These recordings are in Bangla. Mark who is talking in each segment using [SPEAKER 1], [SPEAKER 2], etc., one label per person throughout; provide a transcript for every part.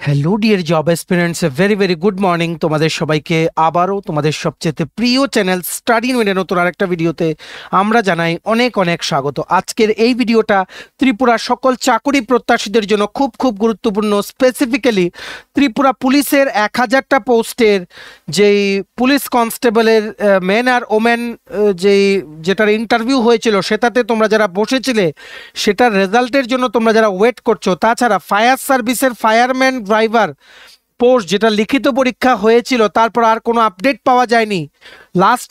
[SPEAKER 1] Hello dear job aspirants, very very good morning তোমাদের সবাইকে। আবারও তোমাদের সবচেয়ে প্রিয় চ্যানেল স্টাডি ইউনিটের নতুন আরেকটা ভিডিওতে আমরা জানাই অনেক অনেক স্বাগত। আজকের এই ভিডিওটা ত্রিপুরার সকল চাকরি প্রত্যাশীদের জন্য খুব খুব গুরুত্বপূর্ণ। স্পেসিফিক্যালি ত্রিপুরা পুলিশের 1000টা পোস্টের যেই পুলিশ কনস্টেবলের মেন আর ওমেন যেটার ইন্টারভিউ হয়েছিল সেটাতে তোমরা যারা বসেছিলে সেটার রেজাল্টের জন্য তোমরা যারা ওয়েট করছো, তাছাড়া ফায়ার সার্ভিসের ফায়ারম্যান ড্রাইভার পোস্ট যেটা লিখিত পরীক্ষা হয়েছিল তারপর আর কোনো আপডেট পাওয়া যায়নি। লাস্ট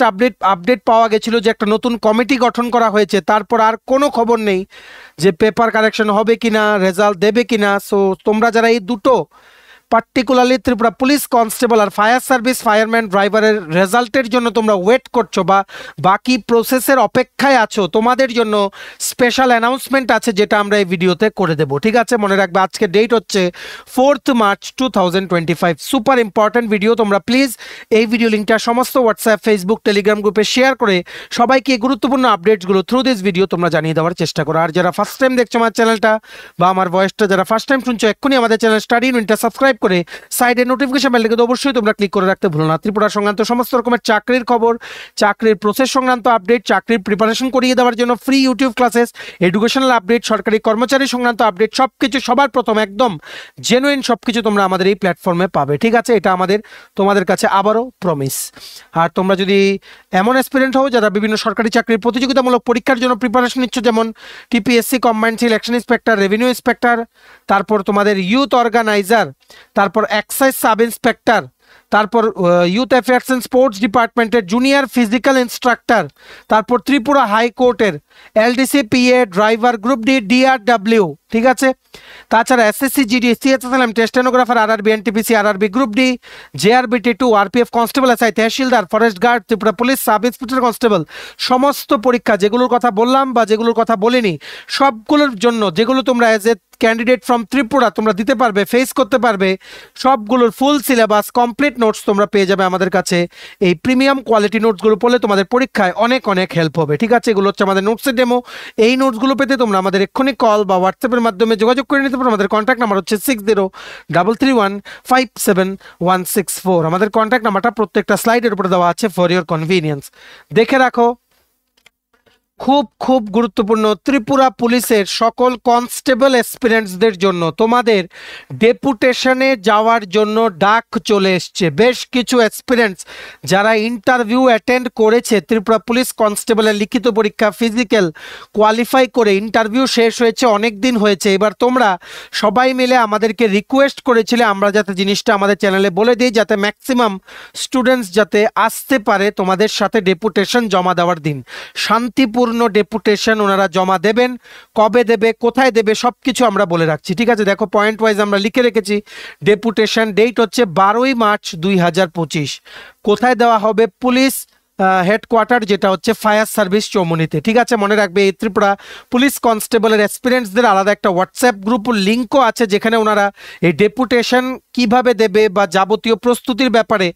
[SPEAKER 1] আপডেট পাওয়া গেছিল যে একটা নতুন কমিটি গঠন করা হয়েছে, তারপর আর কোনো খবর নেই যে পেপার কারেকশন হবে কিনা, রেজাল্ট দেবে কিনা। সো তোমরা যারা এই দুটো পার্টিকুলারলি ত্রিপুরা পুলিশ কনস্টেবল আর ফায়ার সার্ভিস ফায়ারম্যান ড্রাইভারের রেজাল্টের জন্য তোমরা ওয়েট করছো বা বাকি প্রসেসের অপেক্ষায় আছো, তোমাদের জন্য স্পেশাল অ্যানাউন্সমেন্ট আছে যেটা আমরা এই ভিডিওতে করে দেবো। ঠিক আছে, মনে রাখবে আজকে ডেট হচ্ছে 4th March 2025। Super important video. তোমরা প্লিজ এই ভিডিও লিঙ্কটা সমস্ত হোয়াটসঅ্যাপ, ফেসবুক, টেলিগ্রাম গ্রুপে শেয়ার করে সবাইকে এই গুরুত্বপূর্ণ আপডেটসগুলো থ্রু দিস ভিডিও তোমরা জানিয়ে দেওয়ার চেষ্টা করো। আর যারা ফার্স্ট টাইম দেখছো আমার চ্যানেলটা বা আমার ভয়েসটা যারা ফার্স্ট টাইম শুনছো, এক্ষুনি আমাদের চ্যানেল স্টাডি ইউনিটটা সাবস্ক্রাইব করে সাইডে নোটিফিকেশন বেলটাকে অবশ্যই তোমরা ক্লিক করে রাখতে ভুলো না। ত্রিপুরা সংক্রান্ত সমস্ত রকমের চাকরির খবর, চাকরির প্রসেস সংক্রান্ত আপডেট, চাকরির প্রিপারেশন করিয়ে দেওয়ার জন্য free YouTube classes, educational update, সরকারি কর্মচারী সংক্রান্ত আপডেট, সবকিছু সবার প্রথম একদম জেনুইন সবকিছু তোমরা আমাদের এই প্ল্যাটফর্মে পাবে। ঠিক আছে, এটা আমাদের তোমাদের কাছে আবারও প্রমিস। আর তোমরা যদি এমন অ্যাসপিরেন্ট হও যারা বিভিন্ন সরকারি চাকরির প্রতিযোগিতামূলক পরীক্ষার জন্য প্রিপারেশন নিচ্ছ, যেমন TPSC, combined selection inspector, revenue inspector, তারপর তোমাদের ইউথ অর্গানাইজার, তারপর এক্সাইজ সাব ইন্সপেক্টর, তারপর ইউথ অ্যাফেয়ার্স অ্যান্ড স্পোর্টস ডিপার্টমেন্টের জুনিয়র ফিজিক্যাল ইনস্ট্রাক্টর, তারপর ত্রিপুরা হাইকোর্টের LDC PA driver, group D DRW. ঠিক আছে, তাছাড়া SSC GD CHSLM stenographer, RRB NTPC, RRB group D, JRBT two, RPF constable SI, tehsildar, forest guard, Tripura police sub inspector constable, সমস্ত পরীক্ষা যেগুলোর কথা বললাম বা যেগুলোর কথা বলিনি সবগুলোর জন্য যেগুলো তোমরা as a candidate from Tripura তোমরা দিতে পারবে, ফেস করতে পারবে, সবগুলোর ফুল সিলেবাস কমপ্লিট নোটস তোমরা পেয়ে যাবে আমাদের কাছে। এই প্রিমিয়াম কোয়ালিটি নোটসগুলো পড়লে তোমাদের পরীক্ষায় অনেক অনেক হেল্প হবে। ঠিক আছে, এগুলো হচ্ছে আমাদের নোটসের ডেমো। এই নোটসগুলো পেতে তোমরা আমাদের এক্ষুনি কল বা হোয়াটসঅ্যাপের মাধ্যমে যোগাযোগ করে নিতে পারো। আমাদের কন্ট্যাক্ট নাম্বার হচ্ছে 6033157164। আমাদের কন্ট্যাক্ট নাম্বারটা প্রত্যেকটা স্লাইডের উপরে দেওয়া আছে ফর ইওর কনভিনিয়েন্স, দেখে রাখো। খুব খুব গুরুত্বপূর্ণ, ত্রিপুরা পুলিশের সকল কনস্টেবল অ্যাসপিরেন্টসদের জন্য তোমাদের ডেপুটেশনে যাওয়ার জন্য ডাক চলে এসছে। বেশ কিছু অ্যাসপিরেন্টস যারা ইন্টারভিউ অ্যাটেন্ড করেছে, ত্রিপুরা পুলিশ কনস্টেবলের লিখিত পরীক্ষা ফিজিক্যাল কোয়ালিফাই করে ইন্টারভিউ শেষ হয়েছে, অনেক দিন হয়েছে। এবার তোমরা সবাই মিলে আমাদেরকে রিকোয়েস্ট করেছিলে আমরা যাতে জিনিসটা আমাদের চ্যানেলে বলে দিই, যাতে ম্যাক্সিমাম স্টুডেন্টস যাতে আসতে পারে তোমাদের সাথে ডেপুটেশন জমা দেওয়ার দিন। শান্তিপূর্ণ ডেপুটেশন ওনারা জমা দেবেন, কবে দেবে, কোথায় দেবে, সবকিছু আমরা বলে রাখছি। ঠিক আছে, দেখো পয়েন্ট ওয়াইজ আমরা লিখে রেখেছি। ডেপুটেশন ডেট হচ্ছে 12ই মার্চ 2025। কোথায় দেওয়া হবে? পুলিশ হেডকোয়ার্টার, যেটা হচ্ছে ফায়ার সার্ভিস চৌমুনিতে। ঠিক আছে, মনে রাখবে এই ত্রিপুরা পুলিশ কনস্টেবলের এক্সপিরিয়েন্সদের আলাদা একটা হোয়াটসঅ্যাপ গ্রুপ লিঙ্কও আছে, যেখানে ওনারা এই ডেপুটেশন কিভাবে দেবে বা যাবতীয় প্রস্তুতির ব্যাপারে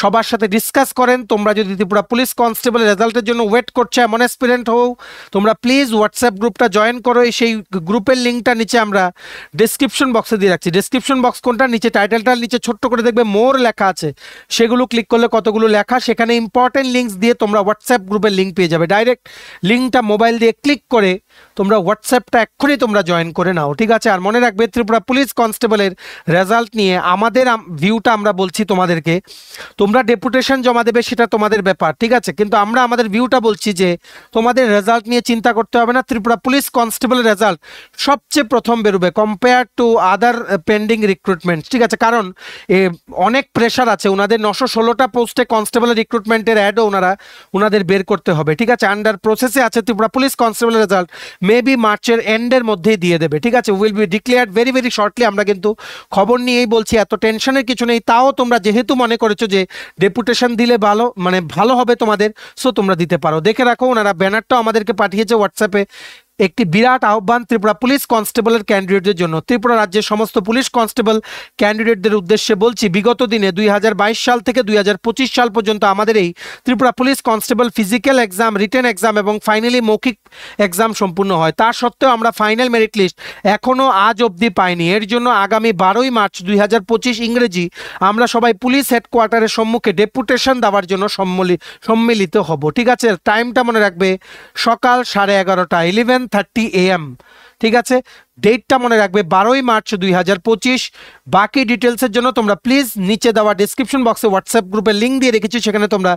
[SPEAKER 1] সবার সাথে ডিসকাস করেন। তোমরা যদি ত্রিপুরা পুলিশ কনস্টেবলের রেজাল্টের জন্য ওয়েট করছো এমন অ্যাসপিরেন্ট হও, তোমরা প্লিজ হোয়াটসঅ্যাপ গ্রুপটা জয়েন করো। সেই গ্রুপের লিঙ্কটা নিচে আমরা ডেসক্রিপশন বক্সে দিয়ে রাখছি। ডেসক্রিপশন বক্স কোনটা? নিচে টাইটেলটার নিচে ছোট্ট করে দেখবে মোর লেখা আছে, সেগুলো ক্লিক করলে কতগুলো লেখা, সেখানে ইম্পর্টেন্ট লিঙ্কস দিয়ে তোমরা হোয়াটসঅ্যাপ গ্রুপের লিঙ্ক পেয়ে যাবে। ডাইরেক্ট লিঙ্কটা মোবাইল দিয়ে ক্লিক করে তোমরা হোয়াটসঅ্যাপটা এক্ষুনি তোমরা জয়েন করে নাও। ঠিক আছে, আর মনে রাখবে ত্রিপুরা পুলিশ কনস্টেবলের রেজাল্ট নিয়ে আমাদের ভিউটা আমরা বলছি তোমাদেরকে। তোমরা ডেপুটেশন জমা দেবে সেটা তোমাদের ব্যাপার, ঠিক আছে, কিন্তু আমরা আমাদের ভিউটা বলছি যে তোমাদের রেজাল্ট নিয়ে চিন্তা করতে হবে না। ত্রিপুরা পুলিশ কনস্টেবলের রেজাল্ট সবচেয়ে প্রথম বেরোবে compare to other pending recruitment. ঠিক আছে, কারণ অনেক প্রেশার আছে, ওনাদের 916টা পোস্টে কনস্টেবলের রিক্রুটমেন্টের অ্যাডও ওনাদের বের করতে হবে। ঠিক আছে, আন্ডার প্রসেসে আছে। ত্রিপুরা পুলিশ কনস্টেবলের রেজাল্ট মেবি মার্চের এন্ডের মধ্যেই দিয়ে দেবে। ঠিক আছে, will be declared very very shortly. আমরা কিন্তু খবর নিয়েই বলছি, এত টেনশনের কিছু নেই। তাও তোমরা যেহেতু মনে করেছো যে ডেপুটেশন দিলে ভালো হবে তোমাদের, সো তোমরা দিতে পারো। দেখে রাখো, ওনারা ব্যানারটাও আমাদেরকে পাঠিয়েছে হোয়াটসঅ্যাপে, একটি বিরাট আহ্বান ত্রিপুরা পুলিশ কনস্টেবলের ক্যান্ডিডেটদের জন্য। ত্রিপুরা রাজ্যের সমস্ত পুলিশ কনস্টেবল ক্যান্ডিডেটদের উদ্দেশ্যে বলছি, বিগত দিনে 2022 সাল থেকে 2025 সাল পর্যন্ত আমাদের এই Tripura police constable physical exam, written exam এবং ফাইনালি মৌখিক এক্সাম সম্পূর্ণ হয়। তা সত্ত্বেও আমরা ফাইনাল মেরিট লিস্ট এখনও আজ অবধি পাইনি। এর জন্য আগামী 12ই মার্চ 2025 ইংরেজি আমরা সবাই পুলিশ হেডকোয়ার্টারের সম্মুখে ডেপুটেশন দেওয়ার জন্য সম্মিলিত হব। ঠিক আছে, টাইমটা মনে রাখবে, সকাল 11:30 11:30 AM। ঠিক আছে, ডেটটা মনে রাখবে 12ই মার্চ 2025। বাকি ডিটেলসের জন্য তোমরা প্লিজ নিচে দেওয়া ডিসক্রিপশন বক্সে হোয়াটসঅ্যাপ গ্রুপের লিঙ্ক দিয়ে রেখেছি, সেখানে তোমরা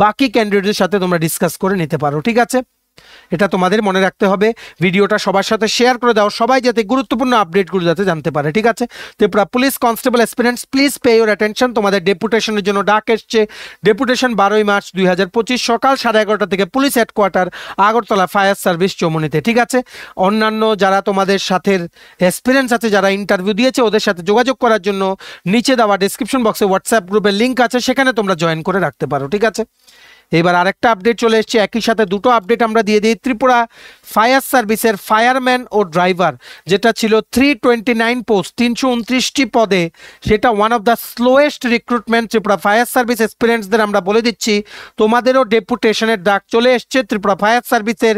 [SPEAKER 1] বাকি ক্যান্ডিডেটদের সাথে তোমরা ডিসকাস করে নিতে পারো। ঠিক আছে, এটা তোমাদের মনে রাখতে হবে। ভিডিওটা সবার সাথে শেয়ার করে দাও, সবাই যাতে গুরুত্বপূর্ণ আপডেটগুলো যাতে জানতে পারে। ঠিক আছে, Tripura police constable aspirants please pay your attention. তোমাদের ডেপুটেশনের জন্য ডাক এসছে। ডেপুটেশন 12ই মার্চ 2025 সকাল 11:30 থেকে police headquarter, Agartala fire service, চৌমুনিতে। ঠিক আছে, অন্যান্য যারা তোমাদের সাথে এক্সপিরিয়েন্স আছে, যারা ইন্টারভিউ দিয়েছে, ওদের সাথে যোগাযোগ করার জন্য নিচে দেওয়া ডিসক্রিপশন বক্সে হোয়াটসঅ্যাপ গ্রুপের লিঙ্ক আছে, সেখানে তোমরা জয়েন করে রাখতে পারো। ঠিক আছে, এবার আরেকটা আপডেট চলে এসেছে, একই সাথে দুটো আপডেট আমরা দিয়ে দিই। ত্রিপুরা ফায়ার সার্ভিসের ফায়ারম্যান ও ড্রাইভার যেটা ছিল 329 পোস্ট, 329টি পদে, সেটা one of the slowest recruitment. Tripura fire service এক্সপিরিয়েন্সদের আমরা বলে দিচ্ছি, তোমাদেরও ডেপুটেশনের ডাক চলে এসছে। ত্রিপুরা ফায়ার সার্ভিসের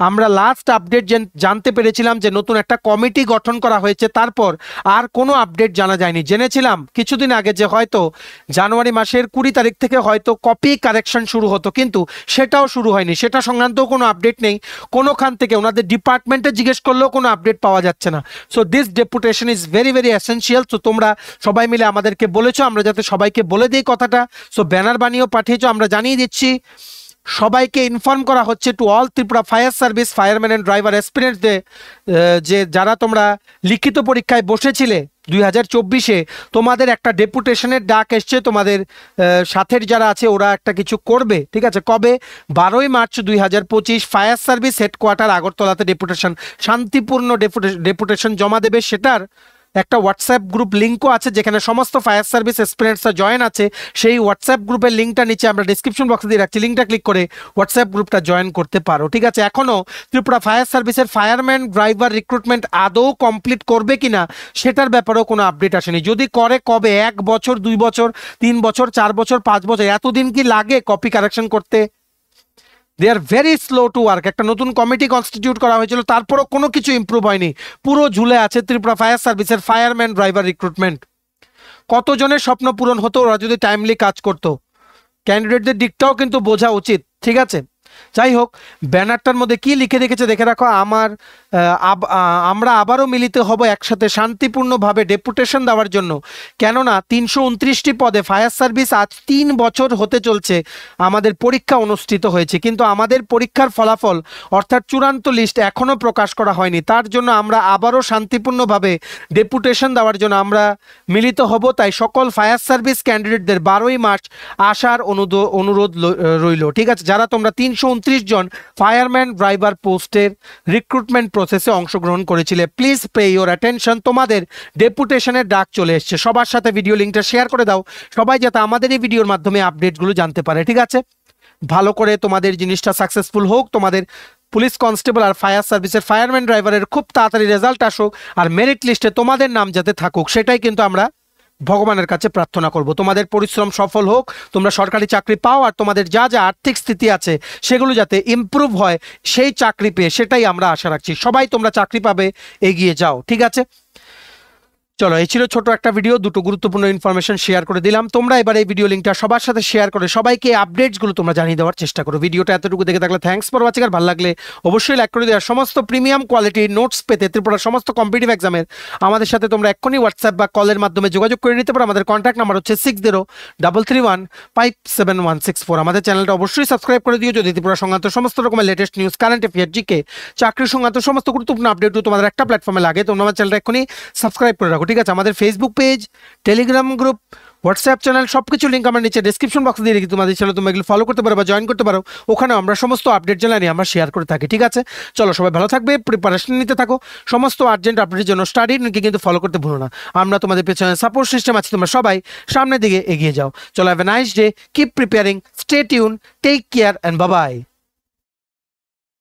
[SPEAKER 1] আমরা লাস্ট আপডেট জানতে পেরেছিলাম যে নতুন একটা কমিটি গঠন করা হয়েছে, তারপর আর কোনো আপডেট জানা যায়নি। জেনেছিলাম কিছুদিন আগে যে হয়তো জানুয়ারি মাসের 20 তারিখ থেকে হয়তো কপি কারেকশন শুরু হতো, কিন্তু সেটাও শুরু হয়নি। সেটা সংক্রান্তও কোনো আপডেট নেই। কোনোখান থেকে ওনাদের ডিপার্টমেন্টে জিজ্ঞেস করলেও কোনো আপডেট পাওয়া যাচ্ছে না। So this deputation is very very essential. So তোমরা সবাই মিলে আমাদেরকে বলেছো, আমরা যাতে সবাইকে বলে দিই কথাটা। সো ব্যানার বানিয়েও পাঠিয়েছো, আমরা জানিয়ে দিচ্ছি। সবাইকে ইনফর্ম করা হচ্ছে to all Tripura fire service fireman and driver অ্যাসপিরেন্টসদের যে যারা তোমরা লিখিত পরীক্ষায় বসেছিলে 2024-এ, তোমাদের একটা ডেপুটেশনের ডাক এসছে। তোমাদের সাথের যারা আছে ওরা একটা কিছু করবে। ঠিক আছে, কবে? 12ই মার্চ 2025 ফায়ার সার্ভিস হেডকোয়ার্টার আগরতলাতে ডেপুটেশন, শান্তিপূর্ণ ডেপুটেশন জমা দেবে। সেটার একটা হোয়াটসঅ্যাপ গ্রুপ লিঙ্কও আছে, যেখানে সমস্ত ফায়ার সার্ভিস এক্সপিরিয়েন্সরা জয়েন আছে। সেই হোয়াটসঅ্যাপ গ্রুপের লিঙ্কটা নিচে আমরা ডিসক্রিপশন বক্সে দিয়ে রাখছি, লিঙ্কটা ক্লিক করে হোয়াটসঅ্যাপ গ্রুপটা জয়েন করতে পারো। ঠিক আছে, এখনও ত্রিপুরা ফায়ার সার্ভিসের ফায়ারম্যান ড্রাইভার রিক্রুটমেন্ট আদৌ কমপ্লিট করবে কিনা সেটার ব্যাপারেও কোনো আপডেট আসেনি। যদি করে, কবে? 1 বছর, 2 বছর, 3 বছর, 4 বছর, 5 বছর, এতদিন কি লাগে কপি কারেকশন করতে? They are very slow to work. একটা নতুন কমিটি কনস্টিটিউট করা হয়েছিল, তারপরও কোনো কিছু ইমপ্রুভ হয়নি। পুরো ঝুলে আছে ত্রিপুরা ফায়ার সার্ভিসের ফায়ারম্যান ড্রাইভার রিক্রুটমেন্ট। কতজনের স্বপ্ন পূরণ হতো ওরা যদি টাইমলি কাজ করতো। ক্যান্ডিডেটদের দিকটাও কিন্তু বোঝা উচিত। ঠিক আছে, যাই হোক, ব্যানারটার মধ্যে কি লিখে রেখেছে দেখে রাখো। আমরা আবারও মিলিত হব একসাথে শান্তিপূর্ণভাবে ডেপুটেশন দেওয়ার জন্য, কেননা 329টি পদে ফায়ার সার্ভিস আজ 3 বছর হতে চলছে আমাদের পরীক্ষা অনুষ্ঠিত হয়েছে, কিন্তু আমাদের পরীক্ষার ফলাফল অর্থাৎ চূড়ান্ত লিস্ট এখনও প্রকাশ করা হয়নি। তার জন্য আমরা আবারও শান্তিপূর্ণভাবে ডেপুটেশন দেওয়ার জন্য আমরা মিলিত হব। তাই সকল ফায়ার সার্ভিস ক্যান্ডিডেটদের 12ই মার্চ আসার অনুরোধ রইল। ঠিক আছে, যারা তোমরা 329 জন ফায়ারম্যান ড্রাইভার পোস্টের রিক্রুটমেন্ট প্রসেসে অংশগ্রহণ করেছিলে, প্লিজ পে ইউর অ্যাটেনশন। তোমাদের ডেপুটেশনের ডাক চলে এসছে। সবার সাথে ভিডিও লিঙ্কটা শেয়ার করে দাও, সবাই যাতে আমাদের এই ভিডিওর মাধ্যমে আপডেটগুলো জানতে পারে। ঠিক আছে, ভালো করে তোমাদের জিনিসটা সাকসেসফুল হোক। তোমাদের পুলিশ কনস্টেবল আর ফায়ার সার্ভিসের ফায়ারম্যান ড্রাইভারের খুব তাড়াতাড়ি রেজাল্ট আসুক, আর মেরিট লিস্টে তোমাদের নাম যাতে থাকুক, সেটাই কিন্তু আমরা ভগবানের কাছে প্রার্থনা করব। তোমাদের পরিশ্রম সফল হোক, তোমরা সরকারি চাকরি পাও, আর তোমাদের যা যা আর্থিক স্থিতি আছে সেগুলো যাতে ইমপ্রুভ হয়, সেই চাকরি পেয়ে, সেটাই আমরা আশা রাখছি। সবাই তোমরা চাকরি পাবে, এগিয়ে যাও। ঠিক আছে, চলো, এই ছিল ছোট একটা ভিডিও, দুটো গুরুত্বপূর্ণ ইনফরমেশন শেয়ার করে দিলাম। তোমরা এবার এই ভিডিও লিঙ্কটা সবার সাথে শেয়ার করে সবাইকে আপডেটসগুলো তোমরা জানিয়ে দেওয়ার চেষ্টা করো। ভিডিওটা এতটুকু দেখে থাকলে থ্যাঙ্কস ফর ওয়াচিং। আর ভালো লাগলে অবশ্যই লাইক করে দেওয়ার। সমস্ত প্রিমিয়াম কোয়ালিটির নোটস পেতে ত্রিপুরার সমস্ত কম্পিটিটিভ এক্সামের আমাদের সাথে তোমরা এক্ষুনি হোয়াটসঅ্যাপ বা কলের মাধ্যমে যোগাযোগ করে নিতে পারো। আমাদের কন্ট্যাক্ট নাম্বার হচ্ছে 6033157164। আমাদের চ্যানেলটা অবশ্যই সাবস্ক্রাইব করে দিও, যদি ত্রিপুরা সংক্রান্ত সমস্ত রকমের latest news, current affair, GK, চাকরি সংক্রান্ত সমস্ত গুরুত্বপূর্ণ আপডেটগুলো তোমাদের একটা প্ল্যাটফর্মে লাগে। তোমরা আমার চ্যানেলটা এক্ষুনি সাবস্ক্রাইব করে রাখো। ঠিক আছে, আমাদের Facebook page, Telegram group, WhatsApp channel, সবকিছু লিঙ্ক আমরা নিচে ডেসক্রিপশন বক্সে দিয়ে রেখে তোমাদের চ্যানেল তোমরা এগুলো ফলো করতে পারো বা জয়েন করতে পারো। ওখানে আমরা সমস্ত আপডেট জানাই আমরা শেয়ার করে থাকি। ঠিক আছে, চলো, সবাই ভালো থাকবে, প্রিপারেশন নিতে থাকো। সমস্ত আর্জেন্ট আপডেটের জন্য স্টাডি লিঙ্কে কিন্তু ফলো করতে ভুলো না। আমরা তোমাদের পেছনে সাপোর্ট সিস্টেম আছি, তোমরা সবাই সামনের দিকে এগিয়ে যাও। চলো, have a nice day, keep preparing, stay tune, take care and bye by.